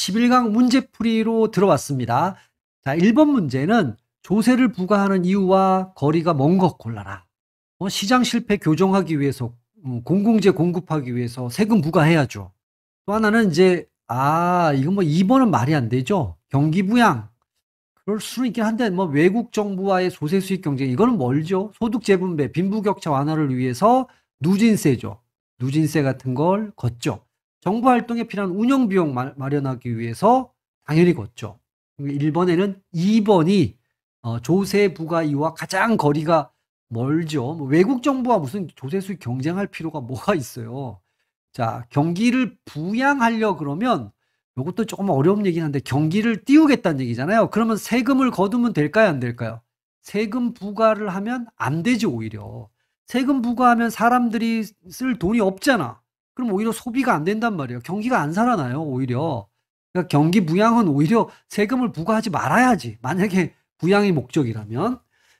자, 11강 문제풀이로 들어왔습니다. 자, 1번 문제는 조세를 부과하는 이유와 거리가 먼 것 골라라. 시장 실패 교정하기 위해서, 공공재 공급하기 위해서 세금 부과해야죠. 또 하나는 이제, 이건 뭐 2번은 말이 안 되죠. 경기 부양. 그럴 수는 있긴 한데, 뭐 외국 정부와의 조세 수익 경쟁, 이거는 멀죠. 소득 재분배, 빈부격차 완화를 위해서 누진세죠. 누진세 같은 걸 걷죠. 정부 활동에 필요한 운영 비용 마련하기 위해서 당연히 걷죠. 1번에는 2번이 조세 부과 이유와 가장 거리가 멀죠. 뭐 외국 정부와 무슨 조세 수익 경쟁할 필요가 뭐가 있어요. 자, 경기를 부양하려 그러면 이것도 조금 어려운 얘기긴 한데 경기를 띄우겠다는 얘기잖아요. 그러면 세금을 거두면 될까요, 안 될까요? 세금 부과를 하면 안 되지, 오히려. 세금 부과하면 사람들이 쓸 돈이 없잖아. 그럼 오히려 소비가 안 된단 말이에요. 경기가 안 살아나요, 오히려. 그러니까 경기 부양은 오히려 세금을 부과하지 말아야지. 만약에 부양이 목적이라면.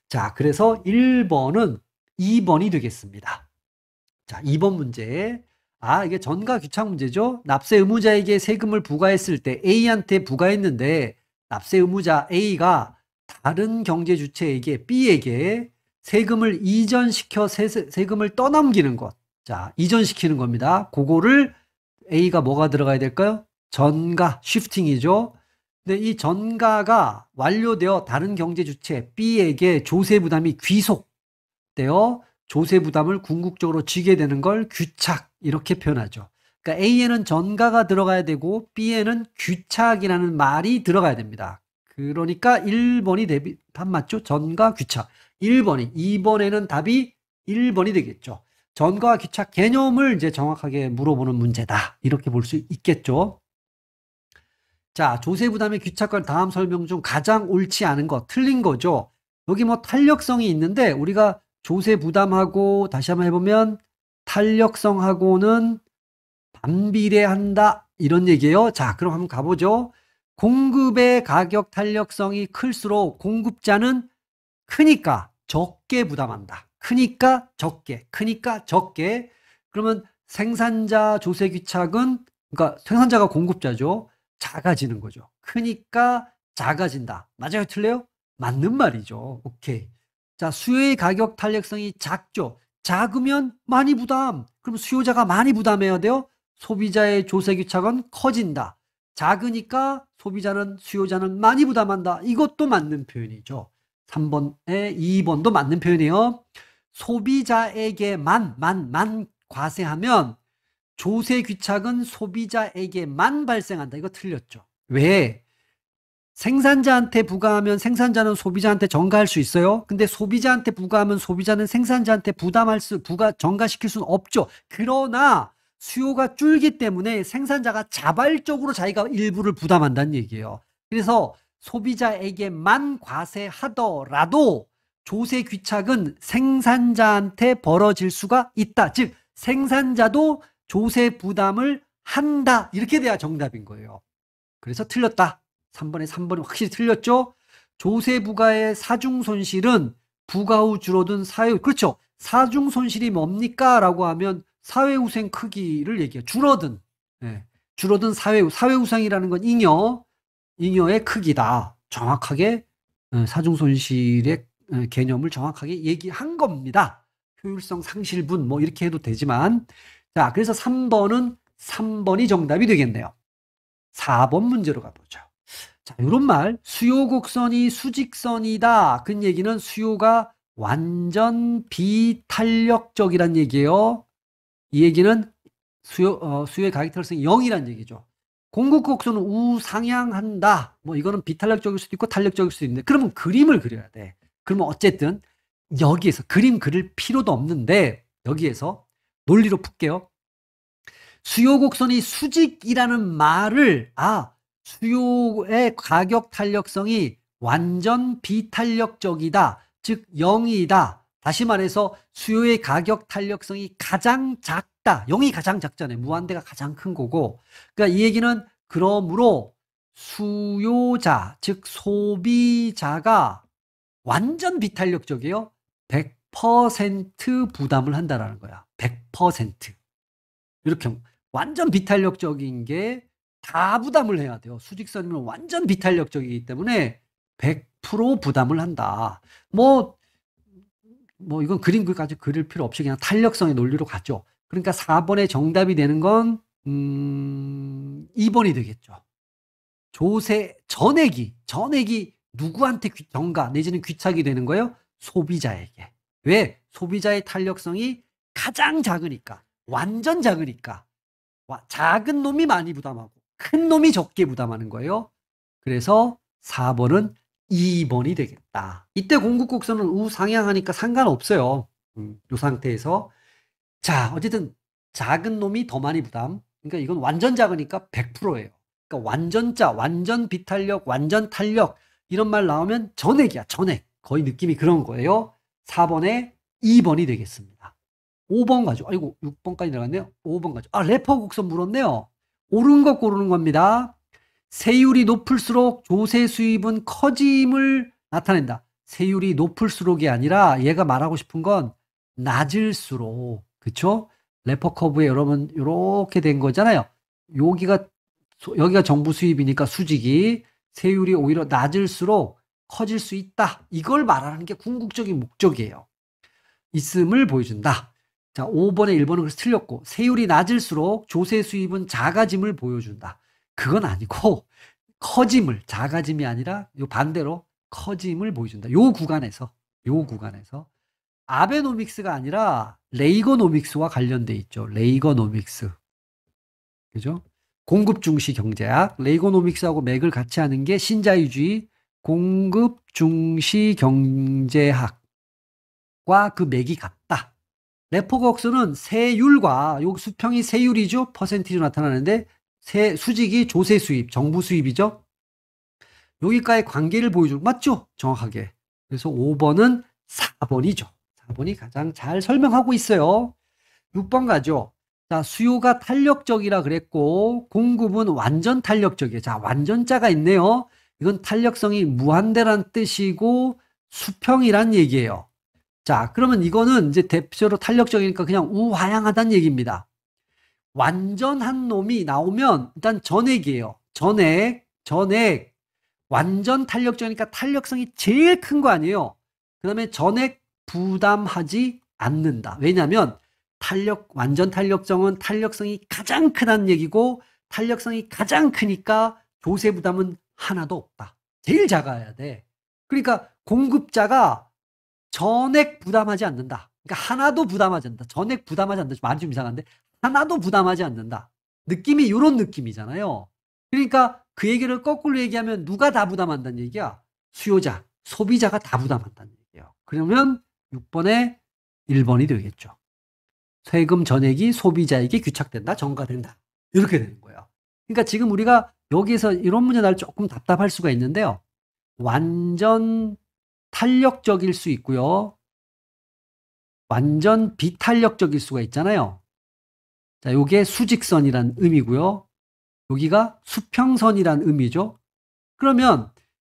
자, 그래서 1번은 2번이 되겠습니다. 자, 2번 문제. 이게 전가 귀착 문제죠. 납세 의무자에게 세금을 부과했을 때 A한테 부과했는데 납세 의무자 A가 다른 경제 주체에게 B에게 세금을 이전시켜 세금을 떠넘기는 것. 자, 이전시키는 겁니다. 그거를 A가 뭐가 들어가야 될까요? 전가, 쉬프팅이죠. 근데 이 전가가 완료되어 다른 경제 주체 B에게 조세 부담이 귀속되어 조세 부담을 궁극적으로 지게 되는 걸 귀착, 이렇게 표현하죠. 그러니까 A에는 전가가 들어가야 되고 B에는 귀착이라는 말이 들어가야 됩니다. 그러니까 1번이 답 맞죠? 전가, 귀착. 1번이, 2번에는 답이 1번이 되겠죠. 전가와 귀착 개념을 이제 정확하게 물어보는 문제다. 이렇게 볼 수 있겠죠. 자, 조세 부담의 귀착과 다음 설명 중 가장 옳지 않은 거, 틀린 거죠. 여기 뭐 탄력성이 있는데 우리가 조세 부담하고 다시 한번 해보면 탄력성하고는 반비례한다, 이런 얘기예요. 자, 그럼 한번 가보죠. 공급의 가격 탄력성이 클수록 공급자는 크니까 적게 부담한다. 크니까 적게, 크니까 적게. 그러면 생산자 조세 귀착은, 그러니까 생산자가 공급자죠. 작아지는 거죠. 크니까 작아진다. 맞아요, 틀려요? 맞는 말이죠. 오케이. 자, 수요의 가격 탄력성이 작죠. 작으면 많이 부담. 그럼 수요자가 많이 부담해야 돼요. 소비자의 조세 귀착은 커진다. 작으니까 소비자는, 수요자는 많이 부담한다. 이것도 맞는 표현이죠. 3번에 2번도 맞는 표현이에요. 소비자에게만 과세하면 조세 귀착은 소비자에게만 발생한다. 이거 틀렸죠. 왜? 생산자한테 부과하면 생산자는 소비자한테 전가할 수 있어요. 근데 소비자한테 부과하면 소비자는 생산자한테 전가시킬 수는 없죠. 그러나 수요가 줄기 때문에 생산자가 자발적으로 자기가 일부를 부담한다는 얘기예요. 그래서 소비자에게만 과세하더라도 조세 귀착은 생산자한테 벌어질 수가 있다. 즉 생산자도 조세 부담을 한다. 이렇게 돼야 정답인 거예요. 그래서 틀렸다. 3번이 확실히 틀렸죠. 조세 부과의 사중 손실은 부과 후 줄어든 사회, 그렇죠. 사중 손실이 뭡니까? 라고 하면 사회후생 크기를 얘기해요. 줄어든. 네. 줄어든 사회후생이라는 건 잉여의 크기다. 정확하게 사중 손실의 개념을 정확하게 얘기한 겁니다. 효율성 상실분 뭐 이렇게 해도 되지만. 자, 그래서 3번이 정답이 되겠네요. 4번 문제로 가보죠. 자, 이런 말, 수요 곡선이 수직선이다. 그 얘기는 수요가 완전 비탄력적이란 얘기예요. 이 얘기는 수요의 가격 탄력성이 0이란 얘기죠. 공급 곡선은 우상향한다. 뭐 이거는 비탄력적일 수도 있고 탄력적일 수도 있는데, 그러면 그림을 그려야 돼. 그러면 어쨌든 여기에서 그림 그릴 필요도 없는데 여기에서 논리로 풀게요. 수요 곡선이 수직이라는 말을, 수요의 가격 탄력성이 완전 비탄력적이다. 즉 0이다. 다시 말해서 수요의 가격 탄력성이 가장 작다. 0이 가장 작잖아요. 무한대가 가장 큰 거고. 그러니까 이 얘기는 그러므로 수요자, 즉 소비자가 완전 비탄력적이에요. 100% 부담을 한다라는 거야. 100%. 이렇게 완전 비탄력적인 게 다 부담을 해야 돼요. 수직선이면 완전 비탄력적이기 때문에 100% 부담을 한다. 뭐 이건 그림까지 그릴 필요 없이 그냥 탄력성의 논리로 가죠. 그러니까 4번의 정답이 되는 건 2번이 되겠죠. 전액이 누구한테 정가 내지는 귀착이 되는 거예요? 소비자에게. 왜? 소비자의 탄력성이 가장 작으니까. 완전 작으니까. 작은 놈이 많이 부담하고 큰 놈이 적게 부담하는 거예요. 그래서 4번은 2번이 되겠다. 이때 공급곡선은 우상향하니까 상관없어요. 이 상태에서. 자, 어쨌든 작은 놈이 더 많이 부담. 그러니까 이건 완전 작으니까 100%예요. 그러니까 완전자, 완전 비탄력, 완전 탄력 이런 말 나오면 전액이야. 전액. 거의 느낌이 그런 거예요. 4번에 2번이 되겠습니다. 5번 가죠. 아이고 6번까지 들어갔네요. 5번 가죠. 래퍼 곡선 물었네요. 옳은 거 고르는 겁니다. 세율이 높을수록 조세 수입은 커짐을 나타낸다. 세율이 높을수록이 아니라 얘가 말하고 싶은 건 낮을수록. 그쵸? 래퍼 커브에 여러분 이렇게 된 거잖아요. 여기가 정부 수입이니까 수직이 세율이 오히려 낮을수록 커질 수 있다. 이걸 말하는 게 궁극적인 목적이에요. 있음을 보여준다. 자, 5번에 1번은 그래서 틀렸고 세율이 낮을수록 조세 수입은 작아짐을 보여준다. 그건 아니고 커짐을, 작아짐이 아니라 요 반대로 커짐을 보여준다. 요 구간에서 아베노믹스가 아니라 레이거노믹스와 관련돼 있죠. 레이거노믹스. 그죠? 공급 중시 경제학, 레이거노믹스하고 맥을 같이 하는 게 신자유주의 공급 중시 경제학과 그 맥이 같다. 레포곡선은 세율과 요 수평이 세율이죠. 퍼센티지로 나타나는데 수직이 조세 수입, 정부 수입이죠. 여기까지 관계를 보여주는 맞죠? 정확하게. 그래서 5번은 4번이죠. 4번이 가장 잘 설명하고 있어요. 6번 가죠. 자, 수요가 탄력적이라 그랬고 공급은 완전 탄력적이에요. 자, 완전자가 있네요. 이건 탄력성이 무한대란 뜻이고 수평이란 얘기예요. 자, 그러면 이거는 이제 대표로 탄력적이니까 그냥 우하향하다는 얘기입니다. 완전한 놈이 나오면 일단 전액이에요. 전액. 완전 탄력적이니까 탄력성이 제일 큰 거 아니에요. 그 다음에 전액 부담하지 않는다. 왜냐하면 완전 탄력성은 탄력성이 가장 크다는 얘기고 탄력성이 가장 크니까 조세 부담은 하나도 없다. 제일 작아야 돼. 그러니까 공급자가 전액 부담하지 않는다. 그러니까 하나도 부담하지 않는다. 전액 부담하지 않는다. 말이 좀 이상한데 하나도 부담하지 않는다. 느낌이 이런 느낌이잖아요. 그러니까 그 얘기를 거꾸로 얘기하면 누가 다 부담한다는 얘기야? 수요자, 소비자가 다 부담한다는 얘기예요. 그러면 6번에 1번이 되겠죠. 세금 전액이 소비자에게 귀착된다, 전가된다. 이렇게 되는 거예요. 그러니까 지금 우리가 여기에서 이런 문제 날 조금 답답할 수가 있는데요. 완전 탄력적일 수 있고요. 완전 비탄력적일 수가 있잖아요. 자, 요게 수직선이란 의미고요. 여기가 수평선이란 의미죠. 그러면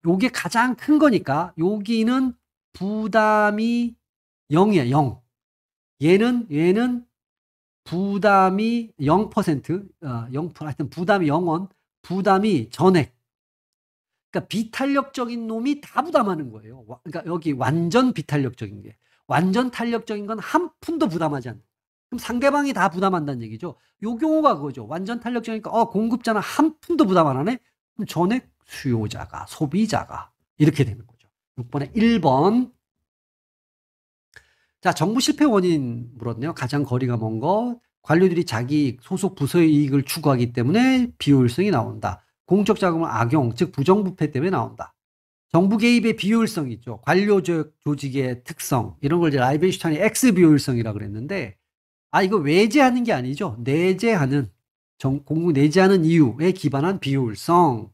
요게 가장 큰 거니까 여기는 부담이 0이에요. 0. 얘는 부담이 0%, 0%, 하여튼 부담이 0원, 부담이 전액. 그러니까 비탄력적인 놈이 다 부담하는 거예요. 그러니까 여기 완전 비탄력적인 게. 완전 탄력적인 건 한 푼도 부담하지 않는. 그럼 상대방이 다 부담한다는 얘기죠. 요 경우가 그거죠. 완전 탄력적이니까 공급자는 한 푼도 부담 안 하네? 그럼 전액 수요자가, 소비자가 이렇게 되는 거죠. 6번에 1번. 자, 정부 실패 원인 물었네요. 가장 거리가 먼 거. 관료들이 자기 소속 부서의 이익을 추구하기 때문에 비효율성이 나온다. 공적 자금을 악용, 즉 부정부패 때문에 나온다. 정부 개입의 비효율성이 있죠. 관료 조직의 특성. 이런 걸 이제 라이벤슈타인이 X 비효율성이라고 그랬는데, 이거 외제하는 게 아니죠. 내재하는, 공국 내재하는 이유에 기반한 비효율성.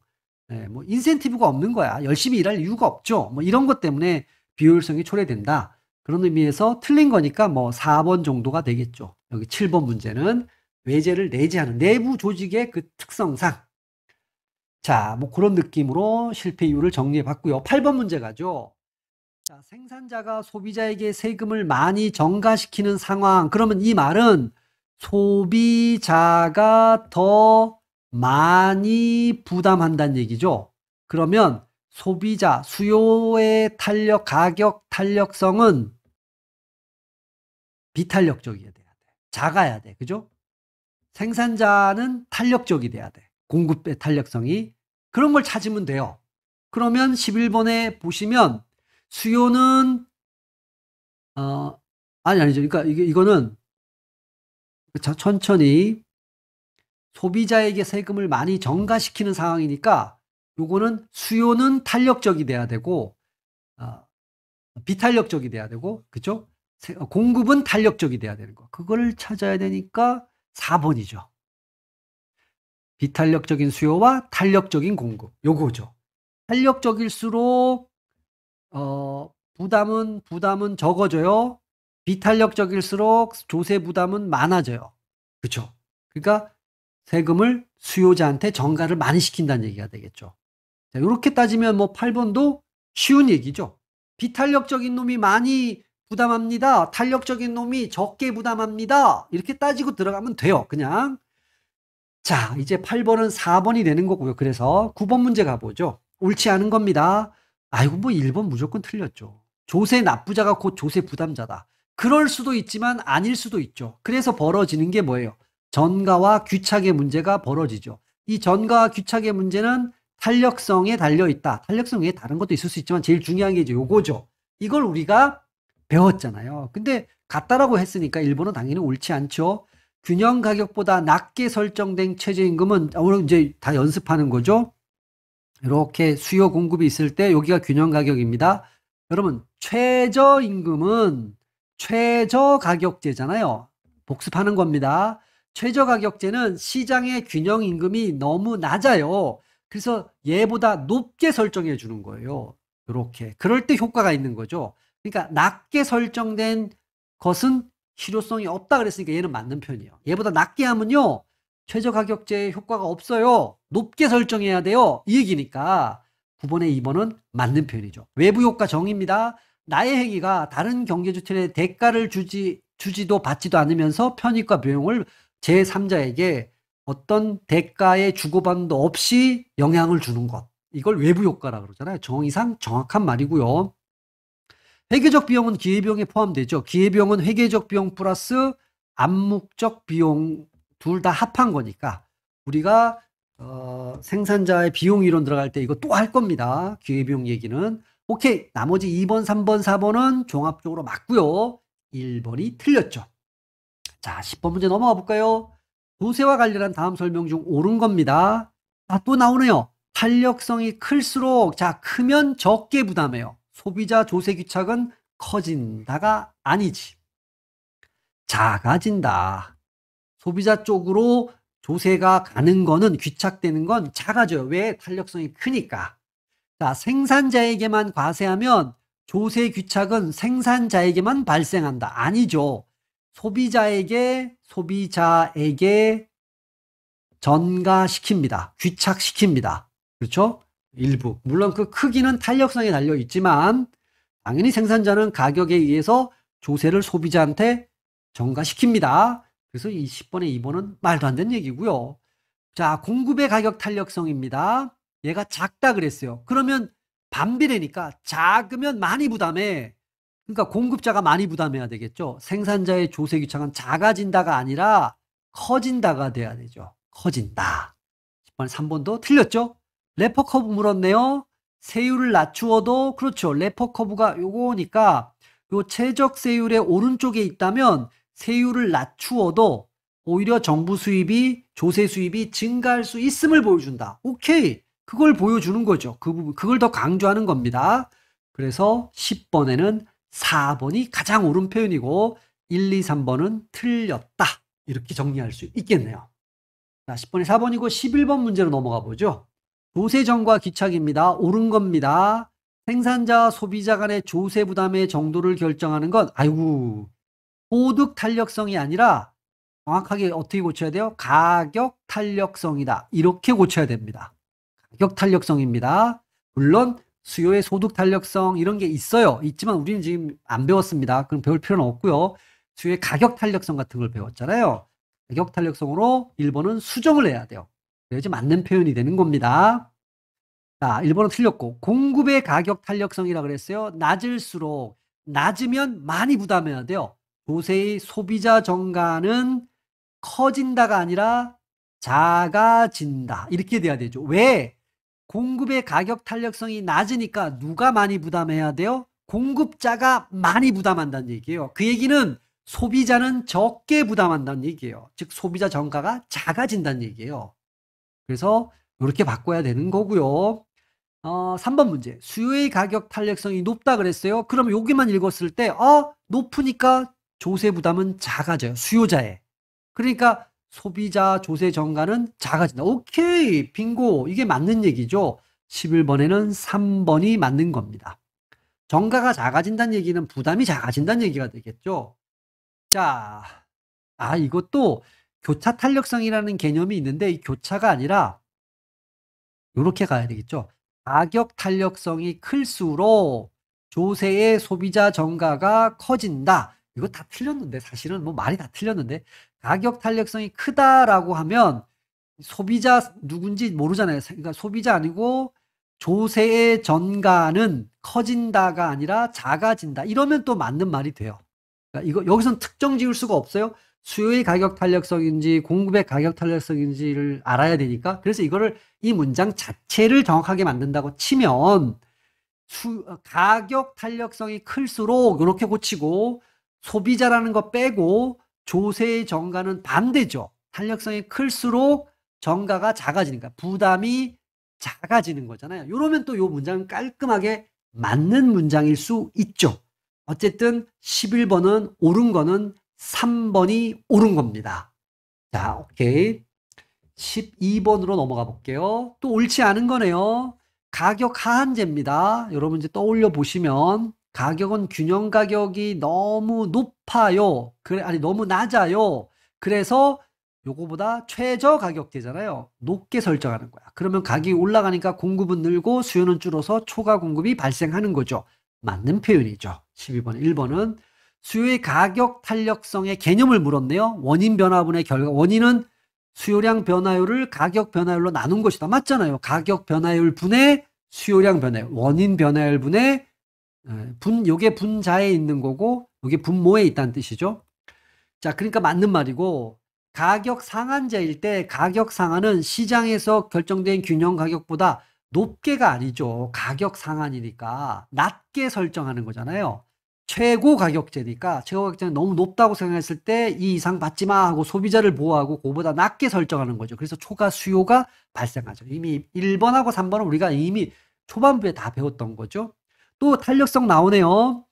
네, 뭐 인센티브가 없는 거야. 열심히 일할 이유가 없죠. 뭐 이런 것 때문에 비효율성이 초래된다. 그런 의미에서 틀린 거니까 뭐 4번 정도가 되겠죠. 여기 7번 문제는 외제를 내재하는 내부 조직의 그 특성상. 자, 뭐 그런 느낌으로 실패 이유를 정리해 봤고요. 8번 문제 가죠. 자, 생산자가 소비자에게 세금을 많이 전가시키는 상황. 그러면 이 말은 소비자가 더 많이 부담한다는 얘기죠. 그러면 소비자, 수요의 탄력, 가격 탄력성은 비탄력적이어야 돼야 돼. 작아야 돼. 그죠? 생산자는 탄력적이 돼야 돼. 공급의 탄력성이. 그런 걸 찾으면 돼요. 그러면 11번에 보시면 수요는 아니죠. 그러니까 이거는 천천히 소비자에게 세금을 많이 전가시키는 상황이니까 요거는 수요는 탄력적이 돼야 되고 비탄력적이 돼야 되고 그죠? 공급은 탄력적이 돼야 되는 거. 그걸 찾아야 되니까 4번이죠. 비탄력적인 수요와 탄력적인 공급. 요거죠. 탄력적일수록 부담은 적어져요. 비탄력적일수록 조세 부담은 많아져요. 그렇죠? 그러니까 세금을 수요자한테 전가를 많이 시킨다는 얘기가 되겠죠. 자, 이렇게 따지면 뭐 8번도 쉬운 얘기죠. 비탄력적인 놈이 많이 부담합니다. 탄력적인 놈이 적게 부담합니다. 이렇게 따지고 들어가면 돼요. 그냥. 자, 이제 8번은 4번이 되는 거고요. 그래서 9번 문제 가보죠. 옳지 않은 겁니다. 아이고, 뭐 1번 무조건 틀렸죠. 조세 납부자가 곧 조세 부담자다. 그럴 수도 있지만 아닐 수도 있죠. 그래서 벌어지는 게 뭐예요? 전가와 귀착의 문제가 벌어지죠. 이 전가와 귀착의 문제는 탄력성에 달려있다. 탄력성 외에 다른 것도 있을 수 있지만 제일 중요한 게 이제 요거죠. 이걸 우리가 배웠잖아요. 근데 같다라고 했으니까 1번은 당연히 옳지 않죠. 균형 가격보다 낮게 설정된 최저임금은 오늘 이제 다 연습하는 거죠. 이렇게 수요 공급이 있을 때 여기가 균형 가격입니다. 여러분 최저임금은 최저가격제잖아요. 복습하는 겁니다. 최저가격제는 시장의 균형임금이 너무 낮아요. 그래서 얘보다 높게 설정해 주는 거예요. 이렇게. 그럴 때 효과가 있는 거죠. 그러니까 낮게 설정된 것은 실효성이 없다 그랬으니까 얘는 맞는 편이에요. 얘보다 낮게 하면요. 최저가격제 효과가 없어요. 높게 설정해야 돼요. 이 얘기니까 9번에 2번은 맞는 편이죠. 외부효과 정의입니다. 나의 행위가 다른 경제주체에 대가를 주지도 받지도 않으면서 편익과 비용을 제3자에게 어떤 대가의 주고받음도 없이 영향을 주는 것. 이걸 외부효과라고 그러잖아요. 정의상 정확한 말이고요. 회계적 비용은 기회비용에 포함되죠. 기회비용은 회계적 비용 플러스 암묵적 비용 둘 다 합한 거니까 우리가 생산자의 비용 이론 들어갈 때 이거 또 할 겁니다. 기회비용 얘기는. 오케이. 나머지 2번, 3번, 4번은 종합적으로 맞고요. 1번이 틀렸죠. 자, 10번 문제 넘어가 볼까요? 조세와 관련한 다음 설명 중 옳은 겁니다. 또 나오네요. 탄력성이 클수록 크면 적게 부담해요. 소비자 조세 귀착은 커진다가 아니지. 작아진다. 소비자 쪽으로 조세가 가는 거는 귀착되는 건 작아져요. 왜? 탄력성이 크니까. 자, 생산자에게만 과세하면 조세 귀착은 생산자에게만 발생한다. 아니죠. 소비자에게 전가시킵니다. 귀착시킵니다. 그렇죠? 일부. 물론 그 크기는 탄력성에 달려 있지만 당연히 생산자는 가격에 의해서 조세를 소비자한테 전가시킵니다. 그래서 이 10번에 2번은 말도 안 되는 얘기고요. 자, 공급의 가격 탄력성입니다. 얘가 작다 그랬어요. 그러면 반비례니까 작으면 많이 부담해. 그러니까 공급자가 많이 부담해야 되겠죠. 생산자의 조세 귀착은 작아진다가 아니라 커진다가 돼야 되죠. 커진다. 10번 3번도 틀렸죠. 레퍼 커브 물었네요. 세율을 낮추어도 그렇죠. 레퍼 커브가 요거니까 요 최적 세율의 오른쪽에 있다면 세율을 낮추어도 오히려 정부 수입이 조세 수입이 증가할 수 있음을 보여준다. 오케이. 그걸 보여주는 거죠. 그 부분 그걸 더 강조하는 겁니다. 그래서 10번에는 4번이 가장 옳은 표현이고 1, 2, 3번은 틀렸다. 이렇게 정리할 수 있겠네요. 자, 10번이 4번이고 11번 문제로 넘어가 보죠. 조세전과 귀착입니다. 옳은 겁니다. 생산자, 소비자 간의 조세 부담의 정도를 결정하는 건 소득 탄력성이 아니라 정확하게 어떻게 고쳐야 돼요? 가격 탄력성이다. 이렇게 고쳐야 됩니다. 가격 탄력성입니다. 물론 수요의 소득 탄력성 이런 게 있어요. 있지만 우리는 지금 안 배웠습니다. 그럼 배울 필요는 없고요. 수요의 가격 탄력성 같은 걸 배웠잖아요. 가격 탄력성으로 1번은 수정을 해야 돼요. 그래야지 맞는 표현이 되는 겁니다. 자, 1번은 틀렸고 공급의 가격 탄력성이라 그랬어요. 낮을수록 낮으면 많이 부담해야 돼요. 조세의 소비자 정가는 커진다가 아니라 작아진다. 이렇게 돼야 되죠. 왜? 공급의 가격 탄력성이 낮으니까 누가 많이 부담해야 돼요? 공급자가 많이 부담한다는 얘기예요. 그 얘기는 소비자는 적게 부담한다는 얘기예요. 즉 소비자 정가가 작아진다는 얘기예요. 그래서 이렇게 바꿔야 되는 거고요. 3번 문제. 수요의 가격 탄력성이 높다 그랬어요. 그럼 여기만 읽었을 때 높으니까 조세 부담은 작아져요. 수요자의. 그러니까 소비자 조세 정가는 작아진다. 오케이. 빙고. 이게 맞는 얘기죠. 11번에는 3번이 맞는 겁니다. 정가가 작아진다는 얘기는 부담이 작아진다는 얘기가 되겠죠. 자, 이것도 교차 탄력성이라는 개념이 있는데 이 교차가 아니라 이렇게 가야 되겠죠. 가격 탄력성이 클수록 조세의 소비자 정가가 커진다. 이거 다 틀렸는데 사실은 뭐 말이 다 틀렸는데 가격 탄력성이 크다라고 하면 소비자 누군지 모르잖아요. 그러니까 소비자 아니고 조세의 전가는 커진다가 아니라 작아진다. 이러면 또 맞는 말이 돼요. 그러니까 이거 여기선 특정 지을 수가 없어요. 수요의 가격 탄력성인지 공급의 가격 탄력성인지를 알아야 되니까. 그래서 이거를 이 문장 자체를 정확하게 만든다고 치면 가격 탄력성이 클수록 이렇게 고치고 소비자라는 거 빼고 조세의 정가는 반대죠. 탄력성이 클수록 정가가 작아지니까 부담이 작아지는 거잖아요. 이러면 또 이 문장은 깔끔하게 맞는 문장일 수 있죠. 어쨌든 11번은 옳은 거는 3번이 옳은 겁니다. 자, 오케이. 12번으로 넘어가 볼게요. 또 옳지 않은 거네요. 가격 하한제입니다. 여러분 이제 떠올려 보시면 가격은 균형 가격이 너무 높아요. 너무 낮아요. 그래서 요거보다 최저 가격제잖아요. 높게 설정하는 거야. 그러면 가격이 올라가니까 공급은 늘고 수요는 줄어서 초과 공급이 발생하는 거죠. 맞는 표현이죠. 12번, 1번은 수요의 가격 탄력성의 개념을 물었네요. 원인 변화분의 결과. 원인은 수요량 변화율을 가격 변화율로 나눈 것이다. 맞잖아요. 가격 변화율 분의 수요량 변화율. 원인 변화율 분의 요게 분자에 있는 거고 요게 분모에 있다는 뜻이죠. 자, 그러니까 맞는 말이고 가격 상한제일 때 가격 상한은 시장에서 결정된 균형 가격보다 높게가 아니죠. 가격 상한이니까 낮게 설정하는 거잖아요. 최고 가격제니까 최고 가격제는 너무 높다고 생각했을 때 이 이상 받지 마 하고 소비자를 보호하고 그보다 낮게 설정하는 거죠. 그래서 초과 수요가 발생하죠. 이미 1번하고 3번은 우리가 이미 초반부에 다 배웠던 거죠. 또 탄력성 나오네요.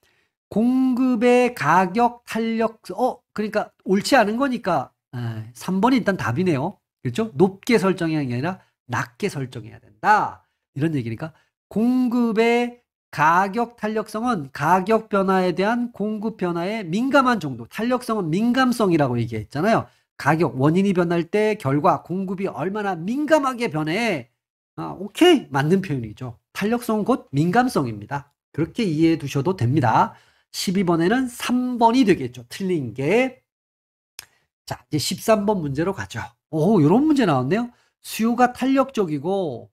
공급의 가격 탄력성. 그러니까 옳지 않은 거니까 3번이 일단 답이네요. 그렇죠? 높게 설정해야 하는 게 아니라 낮게 설정해야 된다. 이런 얘기니까 공급의 가격 탄력성은 가격 변화에 대한 공급 변화에 민감한 정도. 탄력성은 민감성이라고 얘기했잖아요. 가격 원인이 변할 때 결과 공급이 얼마나 민감하게 변해. 오케이. 맞는 표현이죠. 탄력성은 곧 민감성입니다. 그렇게 이해해 두셔도 됩니다. 12번에는 3번이 되겠죠. 틀린 게. 자, 이제 13번 문제로 가죠. 이런 문제 나왔네요. 수요가 탄력적이고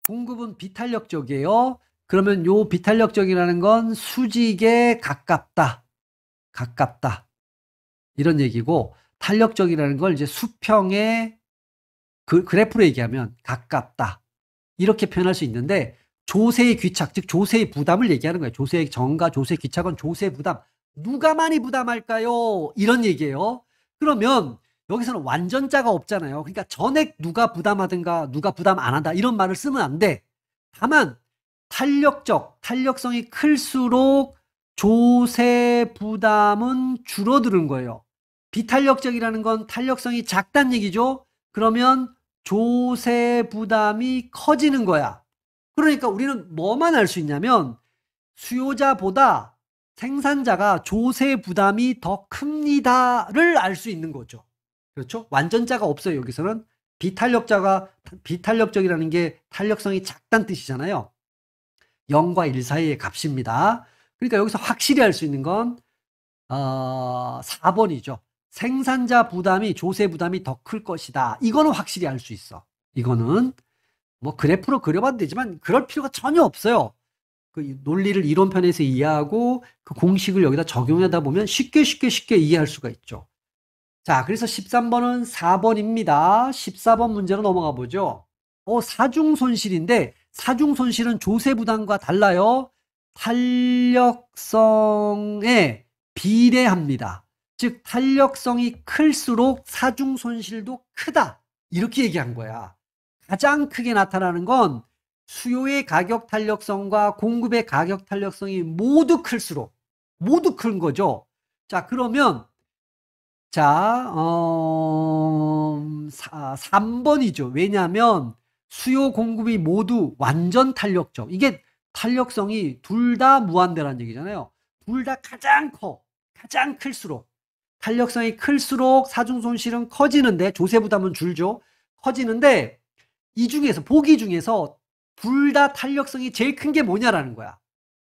공급은 비탄력적이에요. 그러면 요 비탄력적이라는 건 수직에 가깝다. 가깝다. 이런 얘기고 탄력적이라는 걸 이제 수평의 그래프로 얘기하면 가깝다. 이렇게 표현할 수 있는데 조세의 귀착, 즉 조세의 부담을 얘기하는 거예요. 조세의 정가, 조세의 귀착은 조세 부담. 누가 많이 부담할까요? 이런 얘기예요. 그러면 여기서는 완전자가 없잖아요. 그러니까 전액 누가 부담하든가 누가 부담 안 한다 이런 말을 쓰면 안 돼. 다만 탄력성이 클수록 조세 부담은 줄어드는 거예요. 비탄력적이라는 건 탄력성이 작다는 얘기죠. 그러면 조세 부담이 커지는 거야. 그러니까 우리는 뭐만 알 수 있냐면 수요자보다 생산자가 조세 부담이 더 큽니다를 알 수 있는 거죠. 그렇죠? 완전자가 없어요. 여기서는 비탄력적이라는 게 탄력성이 작다는 뜻이잖아요. 0과 1 사이의 값입니다. 그러니까 여기서 확실히 알 수 있는 건 4번이죠. 생산자 부담이 조세 부담이 더 클 것이다. 이거는 확실히 알 수 있어. 이거는 뭐 그래프로 그려봐도 되지만 그럴 필요가 전혀 없어요. 그 논리를 이론편에서 이해하고 그 공식을 여기다 적용하다 보면 쉽게 이해할 수가 있죠. 자, 그래서 13번은 4번입니다. 14번 문제로 넘어가 보죠. 사중손실인데 사중손실은 조세부담과 달라요. 탄력성에 비례합니다. 즉 탄력성이 클수록 사중손실도 크다. 이렇게 얘기한 거야. 가장 크게 나타나는 건 수요의 가격 탄력성과 공급의 가격 탄력성이 모두 클수록 모두 큰 거죠. 자, 그러면 자, 3번이죠. 왜냐하면 수요 공급이 모두 완전 탄력적. 이게 탄력성이 둘 다 무한대라는 얘기잖아요. 둘 다 가장 커. 가장 클수록. 탄력성이 클수록 사중 손실은 커지는데 조세 부담은 줄죠. 커지는데 이 중에서 보기 중에서 둘 다 탄력성이 제일 큰 게 뭐냐라는 거야.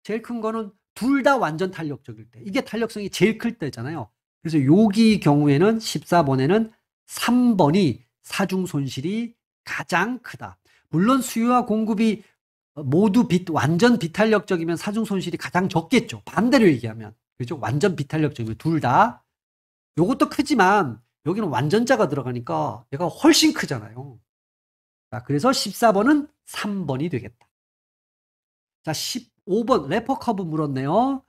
제일 큰 거는 둘 다 완전 탄력적일 때. 이게 탄력성이 제일 클 때잖아요. 그래서 여기 경우에는 14번에는 3번이 사중 손실이 가장 크다. 물론 수요와 공급이 모두 완전 비탄력적이면 사중 손실이 가장 적겠죠. 반대로 얘기하면. 그죠? 완전 비탄력적이면 둘 다. 요것도 크지만 여기는 완전자가 들어가니까 얘가 훨씬 크잖아요. 자, 그래서 14번은 3번이 되겠다. 자, 15번 레퍼 커브 물었네요.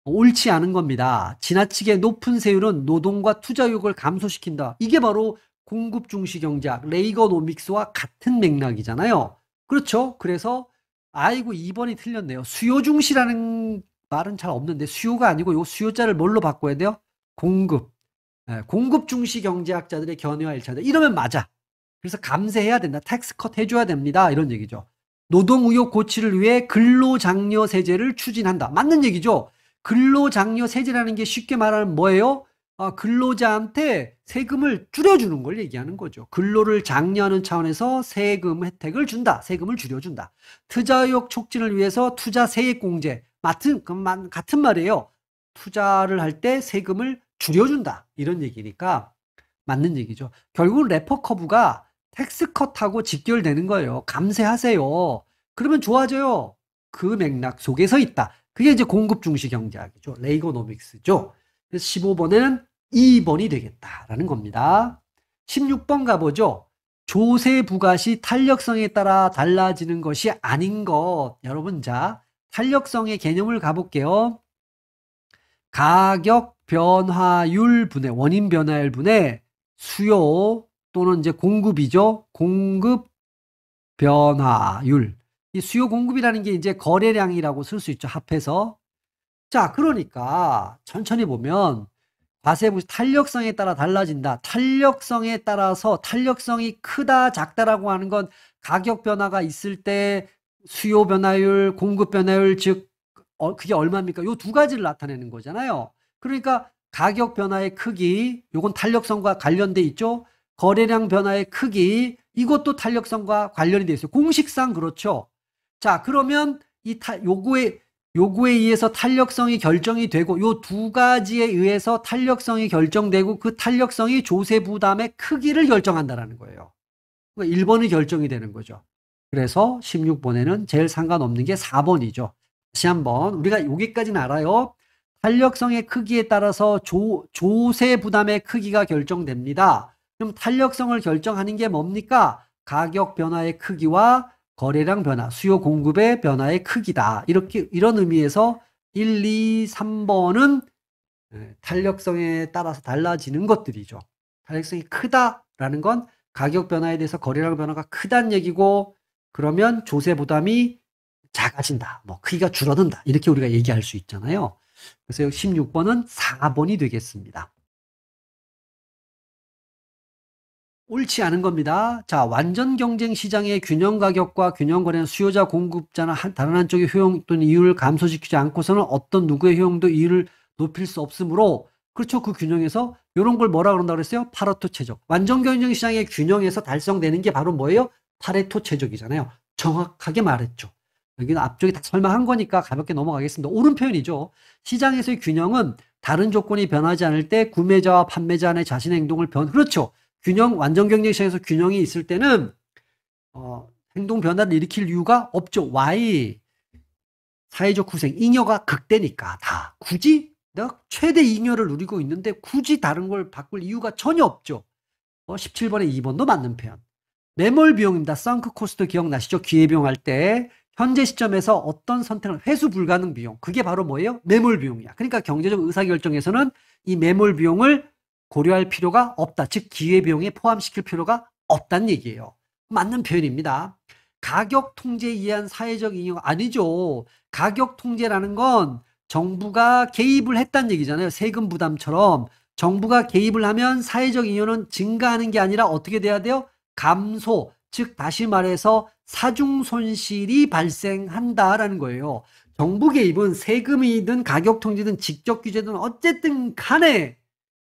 옳지 않은 겁니다. 지나치게 높은 세율은 노동과 투자욕을 감소시킨다. 이게 바로 공급 중시 경제학, 레이거노믹스와 같은 맥락이잖아요. 그렇죠? 그래서 아이고 2번이 틀렸네요. 수요 중시라는 말은 잘 없는데 수요가 아니고 요 수요자를 뭘로 바꿔야 돼요? 공급. 공급 중시 경제학자들의 견해와 일치하다. 이러면 맞아. 그래서 감세해야 된다. 텍스컷 해줘야 됩니다. 이런 얘기죠. 노동 의욕 고취를 위해 근로장려 세제를 추진한다. 맞는 얘기죠. 근로장려 세제라는 게 쉽게 말하면 뭐예요? 근로자한테 세금을 줄여주는 걸 얘기하는 거죠. 근로를 장려하는 차원에서 세금 혜택을 준다. 세금을 줄여준다. 투자욕 촉진을 위해서 투자 세액공제. 같은 말이에요. 투자를 할 때 세금을 줄여준다. 이런 얘기니까 맞는 얘기죠. 결국은 레퍼 커브가 텍스컷하고 직결되는 거예요. 감세하세요. 그러면 좋아져요. 그 맥락 속에서 있다. 그게 이제 공급 중시 경제학이죠. 레이거노믹스죠. 그래서 15번에는 2번이 되겠다라는 겁니다. 16번 가보죠. 조세 부과 시 탄력성에 따라 달라지는 것이 아닌 것. 여러분, 자, 탄력성의 개념을 가볼게요. 가격 변화율 분의 원인 변화율 분의 수요 또는 이제 공급이죠. 공급 변화율. 이 수요 공급이라는 게 이제 거래량이라고 쓸 수 있죠. 합해서. 자, 그러니까 천천히 보면 과세부 탄력성에 따라 달라진다. 탄력성에 따라서 탄력성이 크다 작다라고 하는 건 가격 변화가 있을 때 수요 변화율, 공급 변화율, 즉 그게 얼마입니까? 요 두 가지를 나타내는 거잖아요. 그러니까 가격 변화의 크기, 요건 탄력성과 관련돼 있죠. 거래량 변화의 크기, 이것도 탄력성과 관련이 돼 있어요. 공식상 그렇죠. 자, 그러면 요거에 의해서 탄력성이 결정이 되고 요 두 가지에 의해서 탄력성이 결정되고 그 탄력성이 조세 부담의 크기를 결정한다는 거예요. 그러니까 1번이 결정이 되는 거죠. 그래서 16번에는 제일 상관없는 게 4번이죠. 다시 한번 우리가 여기까지는 알아요. 탄력성의 크기에 따라서 조세 부담의 크기가 결정됩니다. 그럼 탄력성을 결정하는 게 뭡니까? 가격 변화의 크기와 거래량 변화, 수요 공급의 변화의 크기다. 이런 의미에서 1, 2, 3번은 탄력성에 따라서 달라지는 것들이죠. 탄력성이 크다라는 건 가격 변화에 대해서 거래량 변화가 크다는 얘기고, 그러면 조세 부담이 작아진다. 뭐 크기가 줄어든다. 이렇게 우리가 얘기할 수 있잖아요. 그래서 16번은 4번이 되겠습니다. 옳지 않은 겁니다. 자, 완전 경쟁 시장의 균형 가격과 균형 거래는 수요자 공급자나 다른 한쪽의 효용 또는 이율을 감소시키지 않고서는 어떤 누구의 효용도 이율을 높일 수 없으므로, 그렇죠. 그 균형에서 이런 걸 뭐라 그런다고 그랬어요? 파레토 최적. 완전 경쟁 시장의 균형에서 달성되는 게 바로 뭐예요? 파레토 최적이잖아요. 정확하게 말했죠. 여기는 앞쪽에 다 설명한 거니까 가볍게 넘어가겠습니다. 옳은 표현이죠. 시장에서의 균형은 다른 조건이 변하지 않을 때 구매자와 판매자 간의 자신의 행동을 그렇죠. 균형, 완전 경쟁 시장에서 균형이 있을 때는 행동 변화를 일으킬 이유가 없죠. Why? 사회적 후생, 잉여가 극대니까 다. 굳이 내가 최대 잉여를 누리고 있는데 굳이 다른 걸 바꿀 이유가 전혀 없죠. 17번에 2번도 맞는 표현. 매몰 비용입니다. 썬크 코스트 기억나시죠? 기회비용 할 때 현재 시점에서 어떤 선택을 회수 불가능 비용. 그게 바로 뭐예요? 매몰 비용이야. 그러니까 경제적 의사결정에서는 이 매몰 비용을 고려할 필요가 없다. 즉 기회비용에 포함시킬 필요가 없다는 얘기예요. 맞는 표현입니다. 가격 통제에 의한 사회적 이용 아니죠. 가격 통제라는 건 정부가 개입을 했다는 얘기잖아요. 세금 부담처럼 정부가 개입을 하면 사회적 이윤은 증가하는 게 아니라 어떻게 돼야 돼요? 감소, 즉 다시 말해서 사중 손실이 발생한다라는 거예요. 정부 개입은 세금이든 가격 통제든 직접 규제든 어쨌든 간에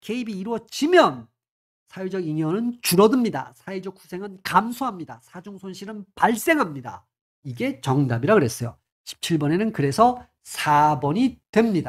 개입이 이루어지면 사회적 잉여는 줄어듭니다. 사회적 후생은 감소합니다. 사중 손실은 발생합니다. 이게 정답이라 그랬어요. 17번에는 그래서 4번이 됩니다.